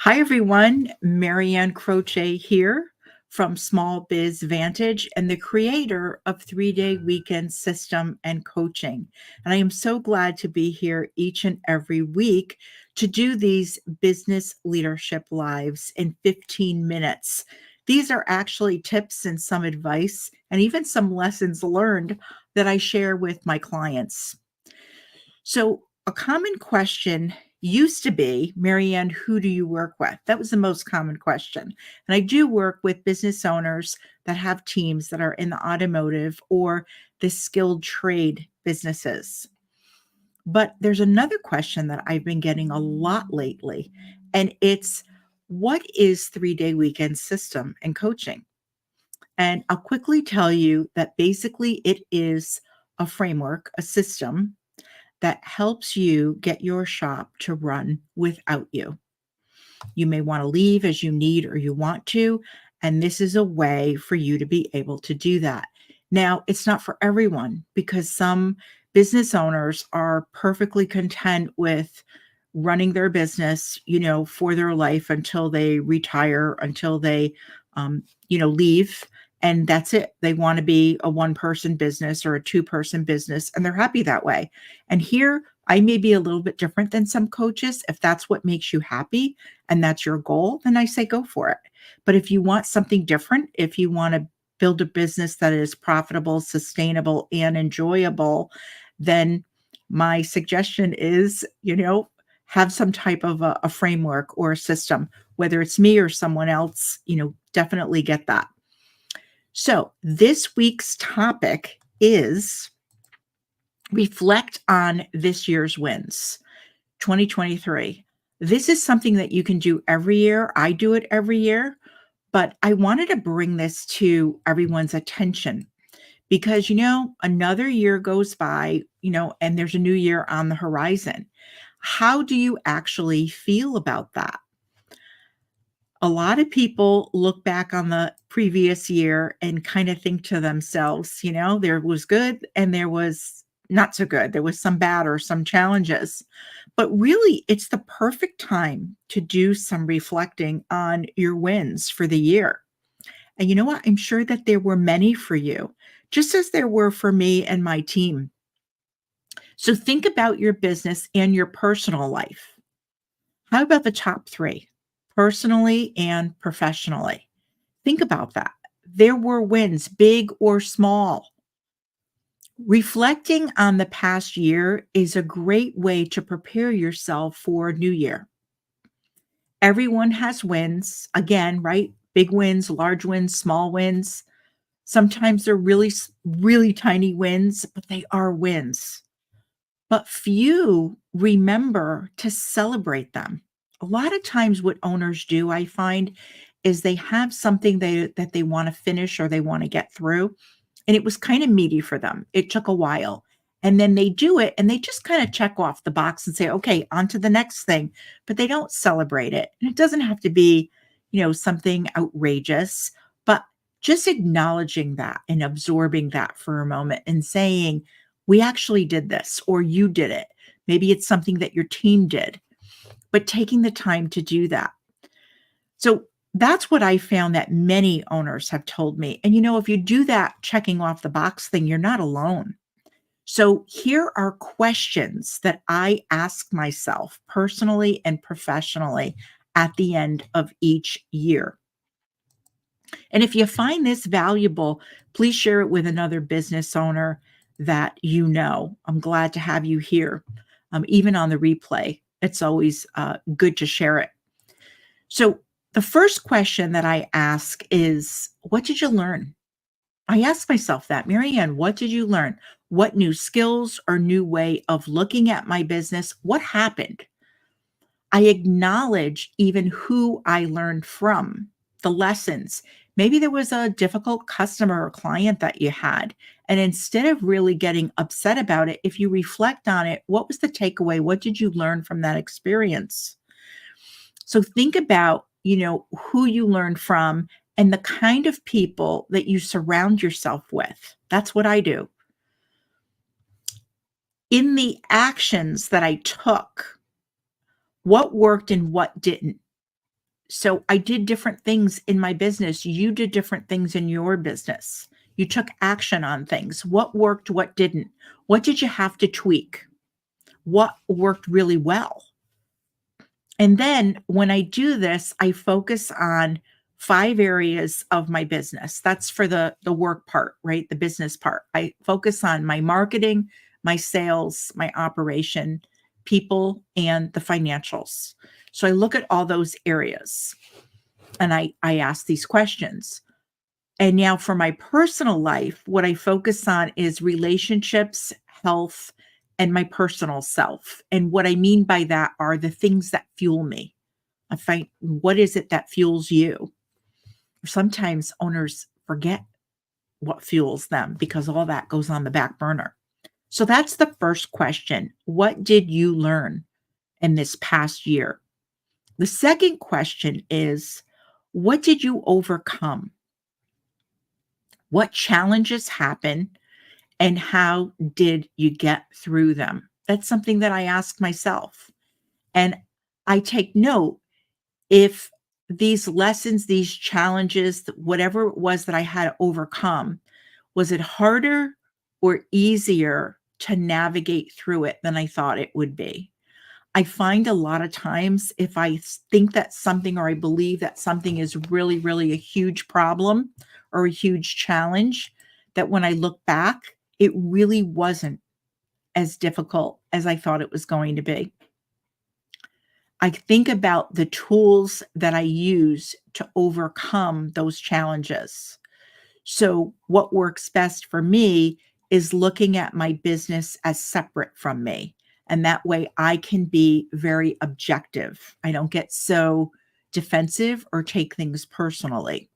Hi, everyone. Marianne Croce here from Small Biz Vantage and the creator of 3 Day Weekend System and Coaching. And I am so glad to be here each and every week to do these business leadership lives in 15 minutes. These are actually tips and some advice and even some lessons learned that I share with my clients. So, a common question used to be, Marianne, who do you work with? That was the most common question. And I do work with business owners that have teams that are in the automotive or the skilled trade businesses. But there's another question that I've been getting a lot lately, and it's what is 3 Day Weekend System and Coaching? And I'll quickly tell you that basically it is a framework, a system that helps you get your shop to run without you. You may want to leave as you need or you want to, and this is a way for you to be able to do that. Now, it's not for everyone because some business owners are perfectly content with running their business, for their life until they retire, until they, leave. And that's it. They want to be a one person business or a two-person business, and they're happy that way. And here, I may be a little bit different than some coaches. If that's what makes you happy and that's your goal, then I say go for it. But if you want something different, if you want to build a business that is profitable, sustainable, and enjoyable, then my suggestion is, have some type of a framework or a system, whether it's me or someone else, definitely get that. So this week's topic is reflect on this year's wins, 2023. This is something that you can do every year. I do it every year, but I wanted to bring this to everyone's attention because, another year goes by, and there's a new year on the horizon. How do you actually feel about that? A lot of people look back on the previous year and kind of think to themselves, there was good and there was not so good. There was some bad or some challenges. But really, it's the perfect time to do some reflecting on your wins for the year. And you know what? I'm sure that there were many for you, just as there were for me and my team. So think about your business and your personal life. How about the top three, personally and professionally? Think about that. There were wins, big or small. Reflecting on the past year is a great way to prepare yourself for a new year. Everyone has wins, again, right? Big wins, large wins, small wins. Sometimes they're really, really tiny wins, but they are wins. But few remember to celebrate them. A lot of times what owners do, I find, is they have something that they wanna finish or they wanna get through, and it was kinda meaty for them. It took a while, and then they do it, and they just kinda check off the box and say, "Okay, on to the next thing," but they don't celebrate it, and it doesn't have to be, something outrageous, but just acknowledging that and absorbing that for a moment and saying, "We actually did this," or "You did it." Maybe it's something that your team did, but taking the time to do that. So that's what I found that many owners have told me. And if you do that checking off the box thing, you're not alone. So here are questions that I ask myself personally and professionally at the end of each year. And if you find this valuable, please share it with another business owner that you know. I'm glad to have you here, even on the replay. It's always good to share it. So, the first question that I ask is, what did you learn? I ask myself that, Marianne, what did you learn? What new skills or new way of looking at my business? What happened? I acknowledge even who I learned from, the lessons. Maybe there was a difficult customer or client that you had. And instead of really getting upset about it, if you reflect on it, what was the takeaway? What did you learn from that experience? So think about, who you learned from and the kind of people that you surround yourself with. That's what I do. In the actions that I took, what worked and what didn't? So I did different things in my business. You did different things in your business. You took action on things. What worked? What didn't? What did you have to tweak? What worked really well? And then when I do this, I focus on 5 areas of my business. That's for the work part, right? The business part. I focus on my marketing, my sales, my operation, people, and the financials. So I look at all those areas and I ask these questions. And now for my personal life, what I focus on is relationships, health, and my personal self. And what I mean by that are the things that fuel me. I find what is it that fuels you? Sometimes owners forget what fuels them because all that goes on the back burner. So that's the first question. What did you learn in this past year? The second question is, what did you overcome? What challenges happened and how did you get through them? That's something that I ask myself. And I take note if these lessons, these challenges, whatever it was that I had to overcome, was it harder or easier to navigate through it than I thought it would be? I find a lot of times if I think that something or I believe that something is really, really a huge problem or a huge challenge, that when I look back, it really wasn't as difficult as I thought it was going to be. I think about the tools that I use to overcome those challenges. So, what works best for me is looking at my business as separate from me. And that way I can be very objective. I don't get so defensive or take things personally.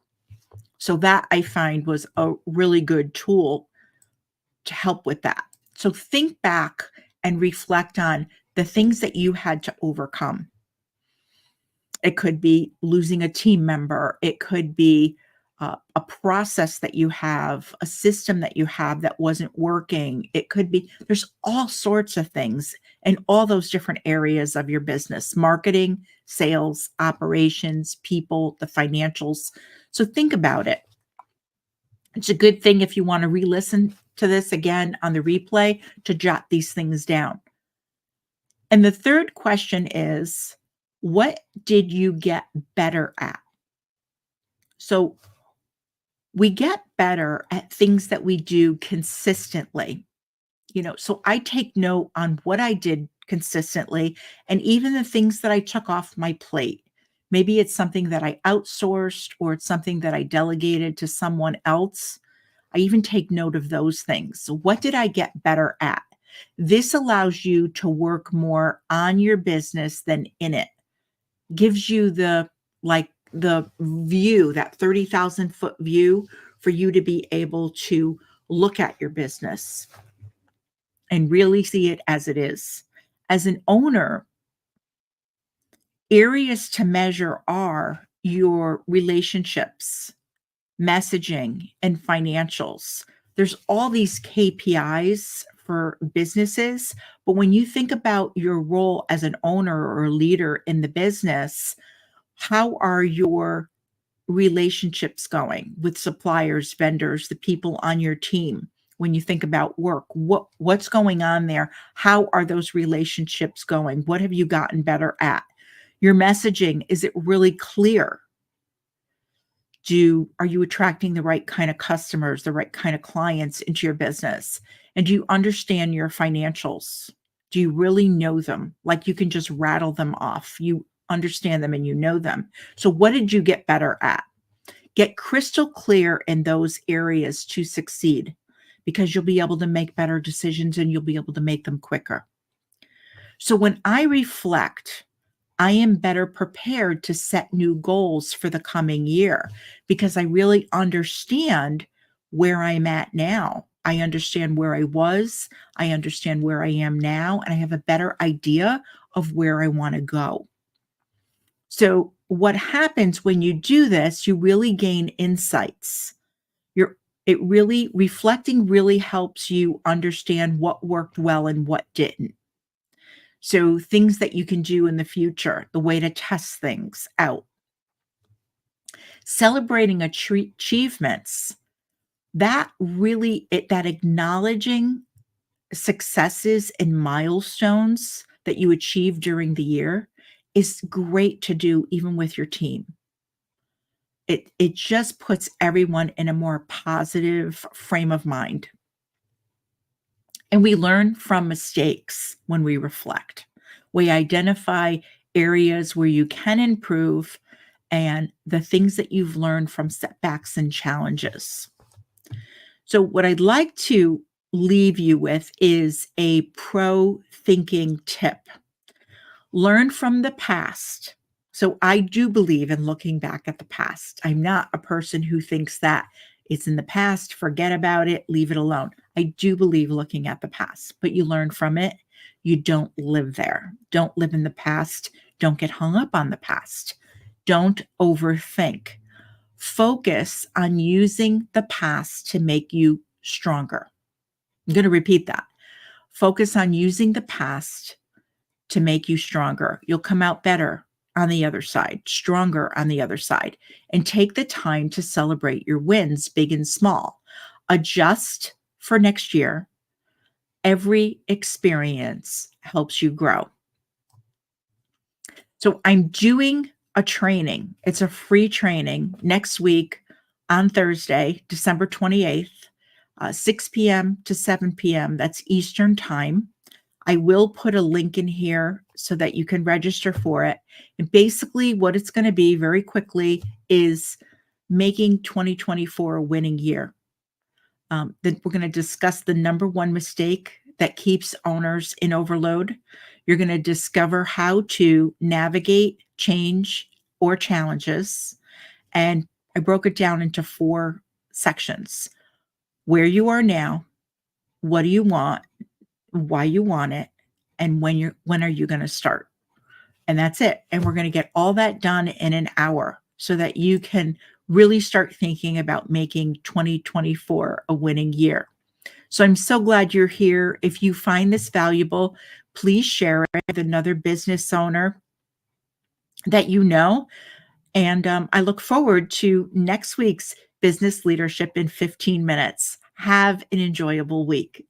So, that I find was a really good tool to help with that. So, think back and reflect on the things that you had to overcome. It could be losing a team member. It could be a process that you have, a system that you have that wasn't working. It could be, there's all sorts of things in all those different areas of your business: marketing, sales, operations, people, the financials. So think about it. It's a good thing if you want to re listen to this again on the replay to jot these things down. And the third question is, what did you get better at? So we get better at things that we do consistently. So I take note on what I did consistently and even the things that I took off my plate. Maybe it's something that I outsourced or it's something that I delegated to someone else. I even take note of those things. So what did I get better at? This allows you to work more on your business than in it. Gives you the view, that 30,000-foot view for you to be able to look at your business and really see it as it is. As an owner, areas to measure are your relationships, messaging, and financials. There's all these KPIs for businesses, but when you think about your role as an owner or a leader in the business, how are your relationships going with suppliers, vendors, the people on your team? When you think about work, what's going on there? How are those relationships going? What have you gotten better at? Your messaging, is it really clear? Are you attracting the right kind of customers, the right kind of clients into your business? And do you understand your financials? Do you really know them? Like you can just rattle them off. You understand them and you know them. So what did you get better at? Get crystal clear in those areas to succeed because you'll be able to make better decisions and you'll be able to make them quicker. So when I reflect, I am better prepared to set new goals for the coming year because I really understand where I'm at now. I understand where I was, I understand where I am now, and I have a better idea of where I want to go. So, what happens when you do this, you really gain insights. You're it really reflecting really helps you understand what worked well and what didn't. So, things that you can do in the future, the way to test things out. Celebrating achievements, that acknowledging successes and milestones that you achieve during the year is great to do even with your team. It just puts everyone in a more positive frame of mind. And we learn from mistakes when we reflect. We identify areas where you can improve and the things that you've learned from setbacks and challenges. So, what I'd like to leave you with is a pro thinking tip. Learn from the past. So, I do believe in looking back at the past. I'm not a person who thinks that it's in the past, forget about it, leave it alone. I do believe looking at the past, but you learn from it. You don't live there. Don't live in the past. Don't get hung up on the past. Don't overthink. Focus on using the past to make you stronger. I'm going to repeat that. Focus on using the past to make you stronger. You'll come out better on the other side, stronger on the other side, and take the time to celebrate your wins, big and small. Adjust for next year. Every experience helps you grow. So I'm doing a training. It's a free training next week on Thursday, December 28th, 6 p.m. to 7 p.m. That's Eastern time. I will put a link in here so that you can register for it. And basically, what it's going to be very quickly is making 2024 a winning year. Then we're going to discuss the number one mistake that keeps owners in overload. You're going to discover how to navigate change or challenges. And I broke it down into 4 sections: where you are now, what do you want, why you want it, and when are you going to start. And that's it. And we're going to get all that done in an hour so that you can really start thinking about making 2024 a winning year. So I'm so glad you're here. If you find this valuable, please share it with another business owner that you know. And I look forward to next week's Business Leadership in 15 Minutes. Have an enjoyable week.